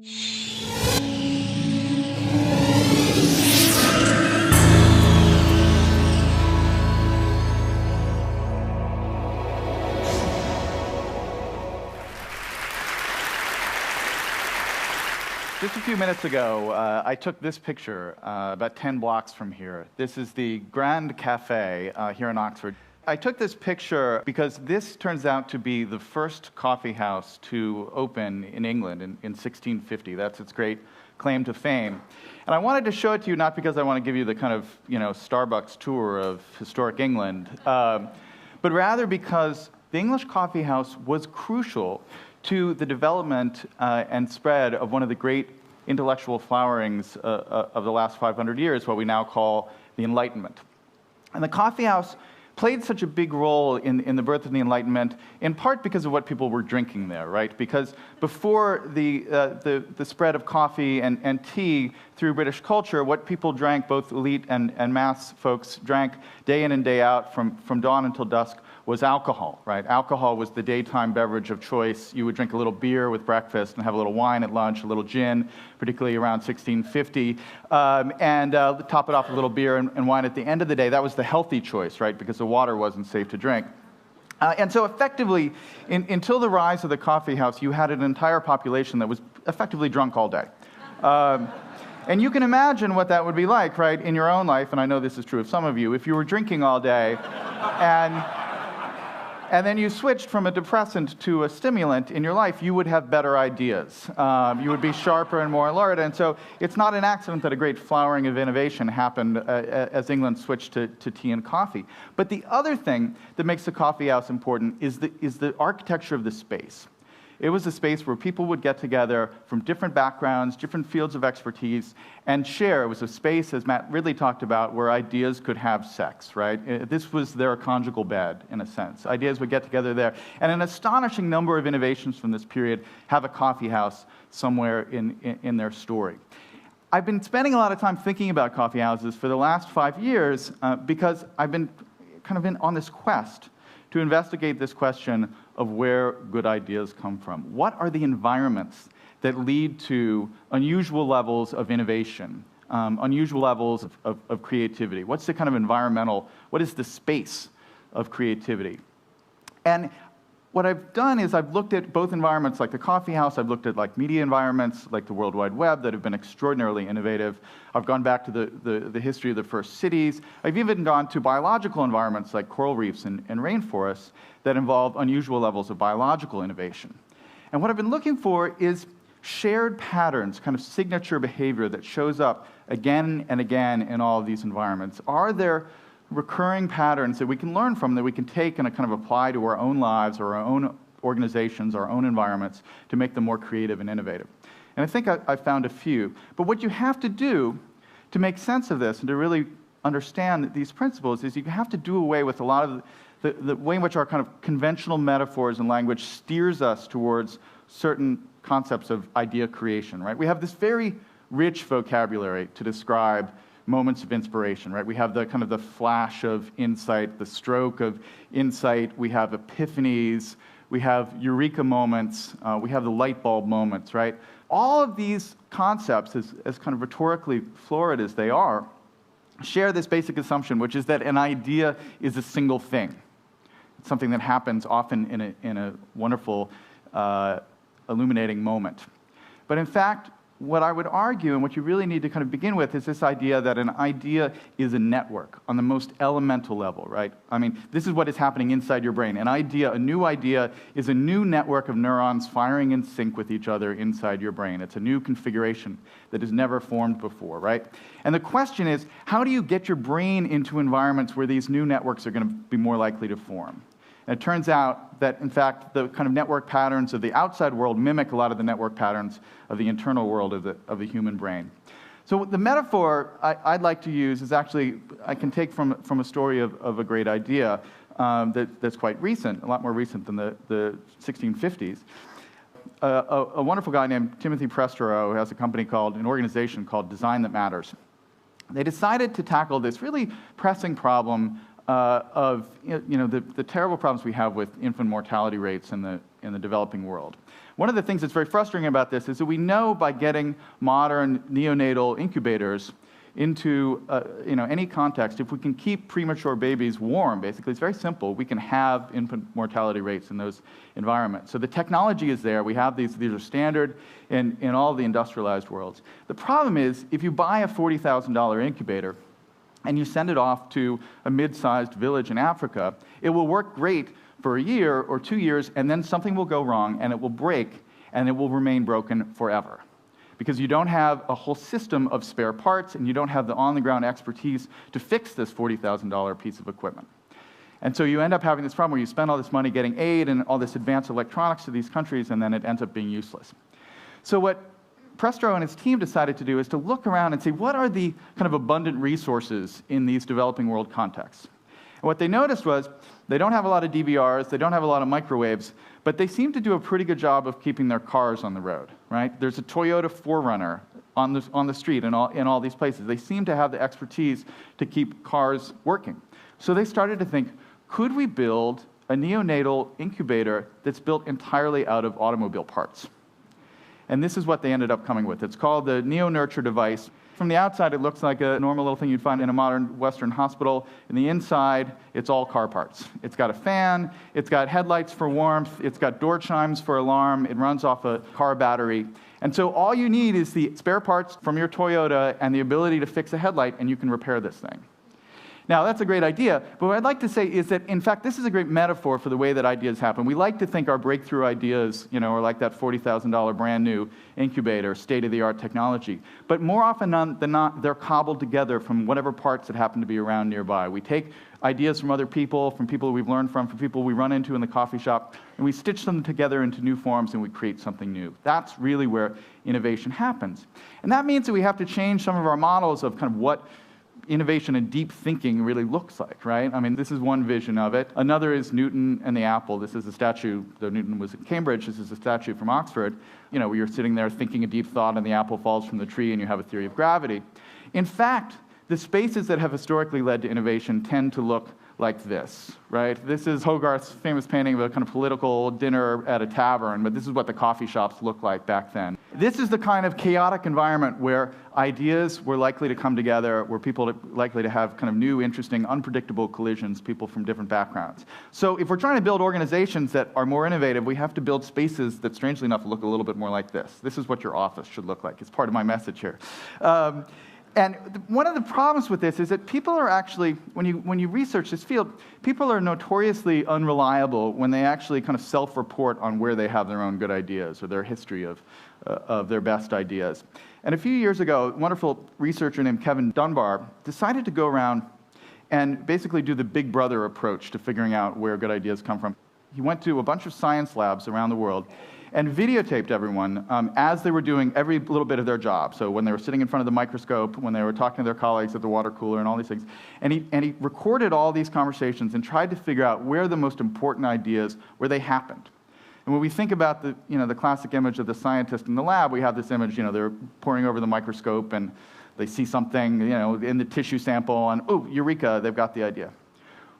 Just a few minutes ago, I took this picture about 10 blocks from here. This is the Grand Cafe here in Oxford. I took this picture because this turns out to be the first coffee house to open in England in 1650. That's its great claim to fame. And I wanted to show it to you not because I want to give you the kind of, Starbucks tour of historic England, but rather because the English coffee house was crucial to the development and spread of one of the great intellectual flowerings of the last 500 years, what we now call the Enlightenment. And the coffee house played such a big role in the birth of the Enlightenment, in part because of what people were drinking there, right? Because before the spread of coffee and tea through British culture, what people drank, both elite and mass folks drank day in and day out from dawn until dusk, was alcohol, right? Alcohol was the daytime beverage of choice. You would drink a little beer with breakfast and have a little wine at lunch, a little gin, particularly around 1650, and top it off with a little beer and wine at the end of the day. That was the healthy choice, right? Because the water wasn't safe to drink. And so effectively, until the rise of the coffee house, you had an entire population that was effectively drunk all day. And you can imagine what that would be like, right, in your own life, and I know this is true of some of you, if you were drinking all day and then you switched from a depressant to a stimulant in your life, you would have better ideas. You would be sharper and more alert. And so it's not an accident that a great flowering of innovation happened as England switched to tea and coffee. But the other thing that makes the coffee house important is the architecture of the space. It was a space where people would get together from different backgrounds, different fields of expertise, and share. It was a space, as Matt Ridley talked about, where ideas could have sex, right? This was their conjugal bed, in a sense. Ideas would get together there. And an astonishing number of innovations from this period have a coffee house somewhere in their story. I've been spending a lot of time thinking about coffee houses for the last 5 years because I've been kind of on this quest to investigate this question of where good ideas come from. What are the environments that lead to unusual levels of innovation, unusual levels of creativity? What's the kind of environmental, what is the space of creativity? And what I've done is I've looked at both environments like the coffee house, I've looked at like media environments like the World Wide Web that have been extraordinarily innovative. I've gone back to the history of the first cities. I've even gone to biological environments like coral reefs and rainforests that involve unusual levels of biological innovation. And what I've been looking for is shared patterns, kind of signature behavior that shows up again and again in all of these environments. Are there recurring patterns that we can learn from, that we can take and kind of apply to our own lives or our own organizations, our own environments, to make them more creative and innovative? And I think I found a few. But what you have to do to make sense of this and to really understand these principles is you have to do away with a lot of the way in which our kind of conventional metaphors and language steers us towards certain concepts of idea creation, right? We have this very rich vocabulary to describe moments of inspiration, right? We have the kind of the flash of insight, the stroke of insight. We have epiphanies. We have eureka moments. We have the light bulb moments, right? All of these concepts, as kind of rhetorically florid as they are, share this basic assumption, which is that an idea is a single thing. It's something that happens often in a wonderful, illuminating moment. But in fact, what I would argue, and what you really need to kind of begin with, is this idea that an idea is a network on the most elemental level, right? I mean, this is what is happening inside your brain. An idea, a new idea, is a new network of neurons firing in sync with each other inside your brain. It's a new configuration that has never formed before, right? And the question is, how do you get your brain into environments where these new networks are going to be more likely to form? And it turns out that, in fact, the kind of network patterns of the outside world mimic a lot of the network patterns of the internal world of the human brain. So the metaphor I'd like to use is actually, I can take from a story of a great idea that's quite recent, a lot more recent than the 1650s. A wonderful guy named Timothy Prestero, who has an organization called Design That Matters. They decided to tackle this really pressing problem of the terrible problems we have with infant mortality rates in the developing world. One of the things that's very frustrating about this is that we know by getting modern neonatal incubators into any context, if we can keep premature babies warm, basically, it's very simple. We can have infant mortality rates in those environments. So the technology is there. We have these are standard in all the industrialized worlds. The problem is, if you buy a $40,000 incubator and you send it off to a mid-sized village in Africa, it will work great for a year or 2 years, and then something will go wrong, and it will break, and it will remain broken forever. Because you don't have a whole system of spare parts, and you don't have the on-the-ground expertise to fix this $40,000 piece of equipment. And so you end up having this problem where you spend all this money getting aid and all this advanced electronics to these countries, and then it ends up being useless. So what Prestro and his team decided to do is to look around and see what are the kind of abundant resources in these developing world contexts. And what they noticed was they don't have a lot of DVRs, they don't have a lot of microwaves, but they seem to do a pretty good job of keeping their cars on the road, right? There's a Toyota 4Runner on the street in all these places. They seem to have the expertise to keep cars working. So they started to think, could we build a neonatal incubator that's built entirely out of automobile parts? And this is what they ended up coming with. It's called the Neo-Nurture device. From the outside, it looks like a normal little thing you'd find in a modern Western hospital. In the inside, it's all car parts. It's got a fan, it's got headlights for warmth, it's got door chimes for alarm, it runs off a car battery. And so all you need is the spare parts from your Toyota and the ability to fix a headlight, and you can repair this thing. Now, that's a great idea, but what I'd like to say is that, in fact, this is a great metaphor for the way that ideas happen. We like to think our breakthrough ideas, are like that $40,000 brand new incubator, state-of-the-art technology. But more often than not, they're cobbled together from whatever parts that happen to be around nearby. We take ideas from other people, from people we've learned from people we run into in the coffee shop, and we stitch them together into new forms, and we create something new. That's really where innovation happens. And that means that we have to change some of our models of kind of what innovation and deep thinking really looks like, right? I mean, this is one vision of it. Another is Newton and the apple. This is a statue, though Newton was at Cambridge, this is a statue from Oxford, where you're sitting there thinking a deep thought and the apple falls from the tree and you have a theory of gravity. In fact, the spaces that have historically led to innovation tend to look like this, right? This is Hogarth's famous painting of a kind of political dinner at a tavern, but this is what the coffee shops looked like back then. This is the kind of chaotic environment where ideas were likely to come together, where people are likely to have kind of new, interesting, unpredictable collisions, people from different backgrounds. So if we're trying to build organizations that are more innovative, we have to build spaces that, strangely enough, look a little bit more like this. This is what your office should look like. It's part of my message here. And one of the problems with this is that people are actually, when you research this field, people are notoriously unreliable when they actually kind of self-report on where they have their own good ideas or their history of their best ideas. And a few years ago, a wonderful researcher named Kevin Dunbar decided to go around and basically do the Big Brother approach to figuring out where good ideas come from. He went to a bunch of science labs around the world and videotaped everyone as they were doing every little bit of their job. So when they were sitting in front of the microscope, when they were talking to their colleagues at the water cooler and all these things. And he recorded all these conversations and tried to figure out where the most important ideas, where they happened. And when we think about the classic image of the scientist in the lab, we have this image, they're poring over the microscope and they see something, in the tissue sample and, oh, eureka, they've got the idea.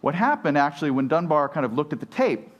What happened actually when Dunbar kind of looked at the tape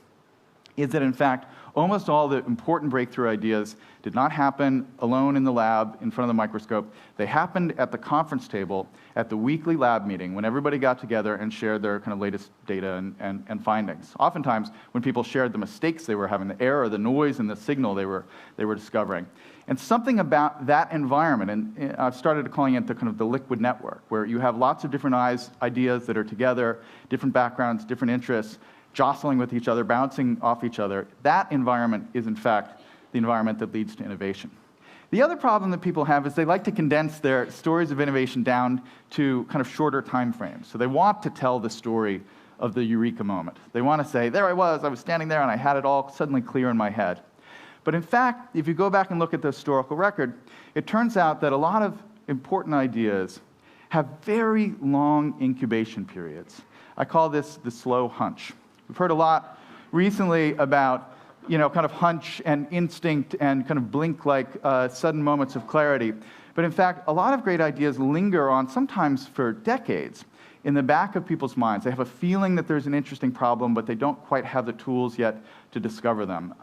is that, in fact, almost all the important breakthrough ideas did not happen alone in the lab in front of the microscope. They happened at the conference table at the weekly lab meeting when everybody got together and shared their kind of latest data and findings. Oftentimes, when people shared the mistakes they were having, the error, the noise, and the signal they were discovering. And something about that environment, and I've started calling it the kind of the liquid network, where you have lots of different ideas that are together, different backgrounds, different interests, jostling with each other, bouncing off each other. That environment is, in fact, the environment that leads to innovation. The other problem that people have is they like to condense their stories of innovation down to kind of shorter time frames. So they want to tell the story of the eureka moment. They want to say, there I was standing there and I had it all suddenly clear in my head. But in fact, if you go back and look at the historical record, it turns out that a lot of important ideas have very long incubation periods. I call this the slow hunch. We've heard a lot recently about, kind of hunch and instinct and kind of blink-like sudden moments of clarity. But in fact, a lot of great ideas linger on sometimes for decades in the back of people's minds. They have a feeling that there's an interesting problem, but they don't quite have the tools yet to discover them.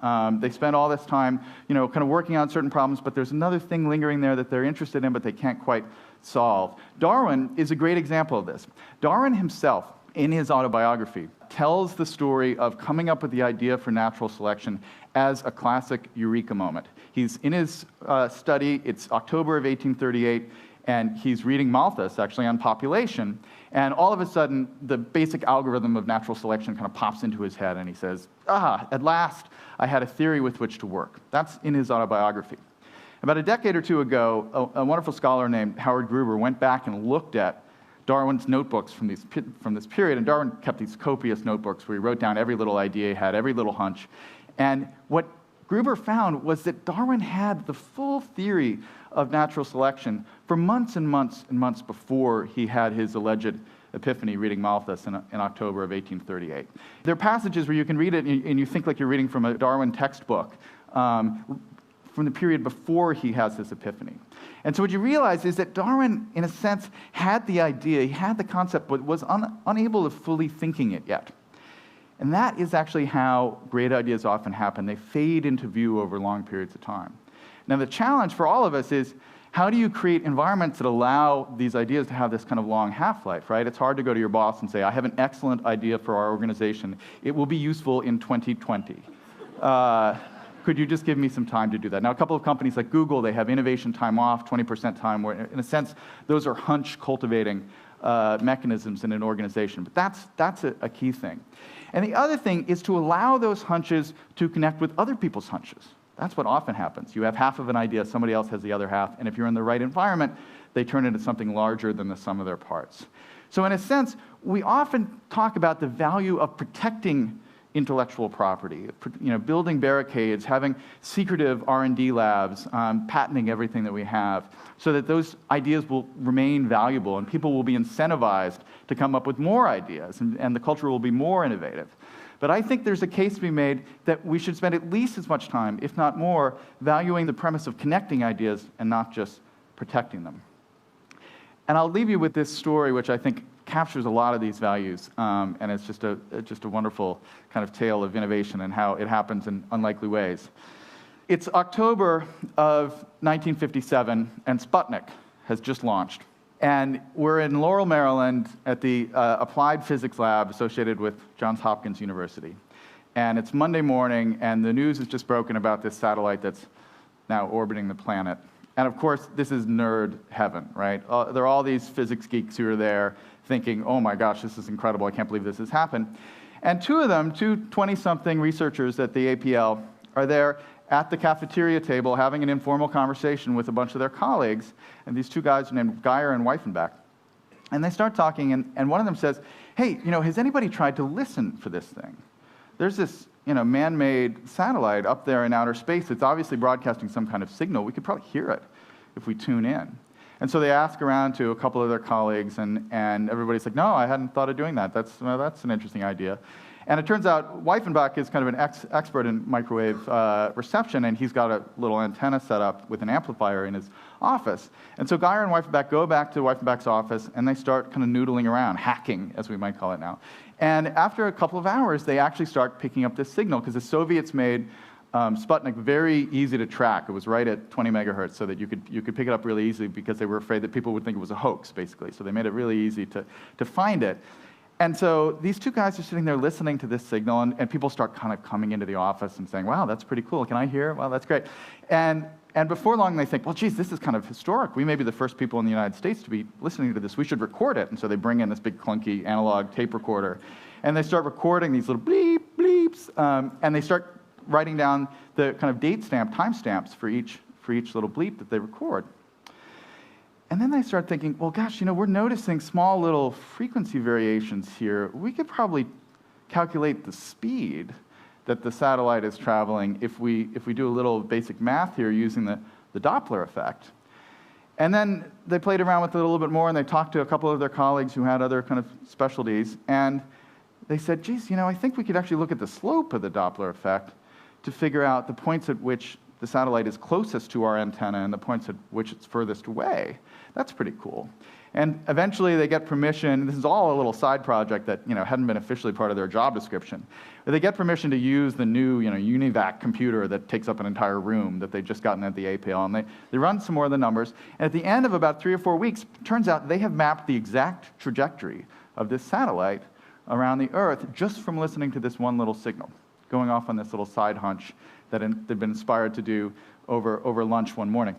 They spend all this time, kind of working on certain problems, but there's another thing lingering there that they're interested in, but they can't quite solve. Darwin is a great example of this. Darwin himself, in his autobiography, tells the story of coming up with the idea for natural selection as a classic eureka moment. He's in his study, it's October of 1838, and he's reading Malthus, actually, on population, and all of a sudden, the basic algorithm of natural selection kind of pops into his head, and he says, at last, I had a theory with which to work. That's in his autobiography. About a decade or two ago, a wonderful scholar named Howard Gruber went back and looked at Darwin's notebooks from this period, and Darwin kept these copious notebooks where he wrote down every little idea he had, every little hunch. And what Gruber found was that Darwin had the full theory of natural selection for months and months and months before he had his alleged epiphany reading Malthus in October of 1838. There are passages where you can read it and you think like you're reading from a Darwin textbook from the period before he has this epiphany. And so what you realize is that Darwin, in a sense, had the idea, he had the concept, but was unable to fully thinking it yet. And that is actually how great ideas often happen. They fade into view over long periods of time. Now, the challenge for all of us is, how do you create environments that allow these ideas to have this kind of long half-life, right? It's hard to go to your boss and say, I have an excellent idea for our organization. It will be useful in 2020. Could you just give me some time to do that? Now, a couple of companies like Google, they have innovation time off, 20% time, where in a sense, those are hunch cultivating mechanisms in an organization. But that's a key thing. And the other thing is to allow those hunches to connect with other people's hunches. That's what often happens. You have half of an idea, somebody else has the other half, and if you're in the right environment, they turn into something larger than the sum of their parts. So in a sense, we often talk about the value of protecting intellectual property, building barricades, having secretive R&D labs, patenting everything that we have, so that those ideas will remain valuable and people will be incentivized to come up with more ideas, and the culture will be more innovative. But I think there's a case to be made that we should spend at least as much time, if not more, valuing the premise of connecting ideas and not just protecting them. And I'll leave you with this story, which I think captures a lot of these values, and it's just a wonderful kind of tale of innovation and how it happens in unlikely ways. It's October of 1957, and Sputnik has just launched. And we're in Laurel, Maryland, at the Applied Physics Lab associated with Johns Hopkins University. And it's Monday morning, and the news has just broken about this satellite that's now orbiting the planet. And of course, this is nerd heaven, right? There are all these physics geeks who are there thinking, oh my gosh, this is incredible, I can't believe this has happened. And two of them, two 20-something researchers at the APL, are there at the cafeteria table having an informal conversation with a bunch of their colleagues, and these two guys are named Geyer and Weifenbach. And they start talking, and one of them says, hey, has anybody tried to listen for this thing? There's this man-made satellite up there in outer space. It's obviously broadcasting some kind of signal. We could probably hear it if we tune in. And so they ask around to a couple of their colleagues, and everybody's like, no, I hadn't thought of doing that. That's an interesting idea. And it turns out Weifenbach is kind of an expert in microwave reception, and he's got a little antenna set up with an amplifier in his office. And so Geyer and Weifenbach go back to Weifenbach's office, and they start kind of noodling around, hacking, as we might call it now. And after a couple of hours, they actually start picking up this signal, because the Soviets made Sputnik very easy to track. It was right at 20 megahertz, so that you could pick it up really easily, because they were afraid that people would think it was a hoax, basically. So they made it really easy to find it. And so these two guys are sitting there listening to this signal, and people start kind of coming into the office and saying, wow, that's pretty cool. Can I hear? Wow, that's great. And before long, they think, well, geez, this is kind of historic. We may be the first people in the United States to be listening to this. We should record it. And so they bring in this big clunky analog tape recorder, and they start recording these little bleep, bleeps, and they start writing down the kind of date stamp, time stamps for each little bleep that they record. And then they start thinking, well, gosh, we're noticing small little frequency variations here. We could probably calculate the speed that the satellite is traveling if we do a little basic math here using the Doppler effect. And then they played around with it a little bit more, and they talked to a couple of their colleagues who had other kind of specialties, and they said, geez, I think we could actually look at the slope of the Doppler effect to figure out the points at which the satellite is closest to our antenna and the points at which it's furthest away. That's pretty cool. And eventually they get permission. This is all a little side project that hadn't been officially part of their job description. But they get permission to use the new UNIVAC computer that takes up an entire room that they'd just gotten at the APL. And they run some more of the numbers. And at the end of about 3 or 4 weeks, it turns out they have mapped the exact trajectory of this satellite around the Earth just from listening to this one little signal, going off on this little side hunch that they'd been inspired to do over lunch one morning.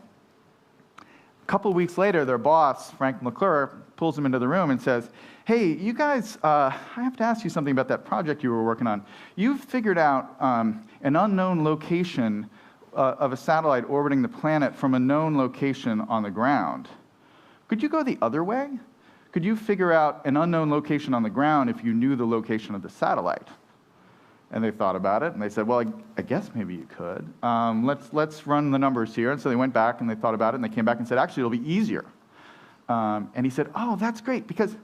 A couple of weeks later, their boss, Frank McClure, pulls them into the room and says, hey, you guys, I have to ask you something about that project you were working on. You've figured out an unknown location of a satellite orbiting the planet from a known location on the ground. Could you go the other way? Could you figure out an unknown location on the ground if you knew the location of the satellite? And they thought about it, and they said, well, I guess maybe you could. Let's run the numbers here. And so they went back, and they thought about it, and they came back and said, actually, it'll be easier. And he said, oh, that's great, because,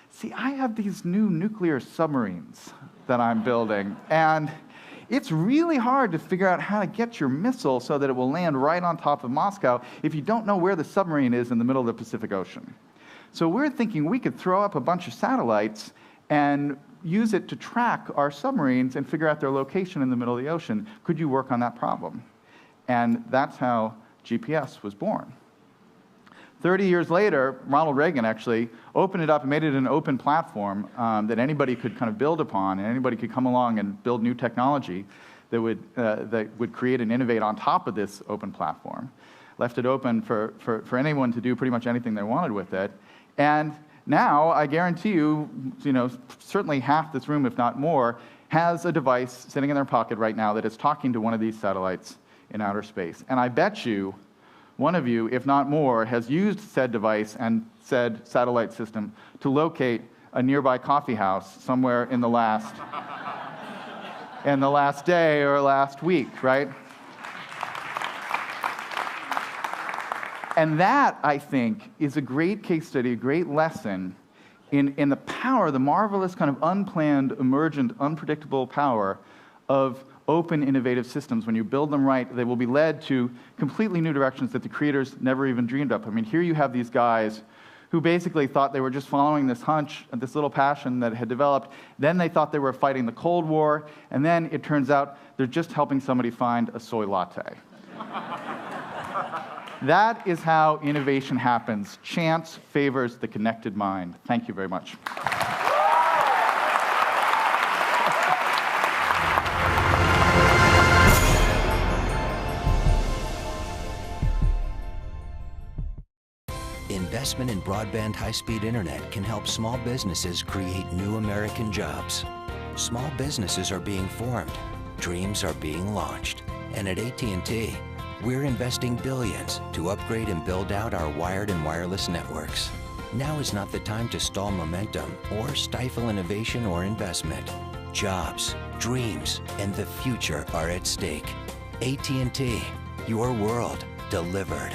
see, I have these new nuclear submarines that I'm building, and it's really hard to figure out how to get your missile so that it will land right on top of Moscow if you don't know where the submarine is in the middle of the Pacific Ocean. So we're thinking we could throw up a bunch of satellites and use it to track our submarines and figure out their location in the middle of the ocean. Could you work on that problem? And that's how GPS was born. 30 years later, Ronald Reagan actually opened it up and made it an open platform that anybody could kind of build upon, and anybody could come along and build new technology that would create and innovate on top of this open platform. Left it open for anyone to do pretty much anything they wanted with it. And now, I guarantee you, certainly half this room, if not more, has a device sitting in their pocket right now that is talking to one of these satellites in outer space. And I bet you, one of you, if not more, has used said device and said satellite system to locate a nearby coffee house somewhere in the last day or last week, right? And that, I think, is a great case study, a great lesson in the power, the marvelous kind of unplanned, emergent, unpredictable power of open, innovative systems. When you build them right, they will be led to completely new directions that the creators never even dreamed of. I mean, here you have these guys who basically thought they were just following this hunch, this little passion that had developed. Then they thought they were fighting the Cold War, and then it turns out they're just helping somebody find a soy latte. That is how innovation happens. Chance favors the connected mind. Thank you very much. Investment in broadband high-speed internet can help small businesses create new American jobs. Small businesses are being formed. Dreams are being launched. And at AT&T, we're investing billions to upgrade and build out our wired and wireless networks. Now is not the time to stall momentum or stifle innovation or investment. Jobs, dreams, and the future are at stake. AT&T, your world delivered.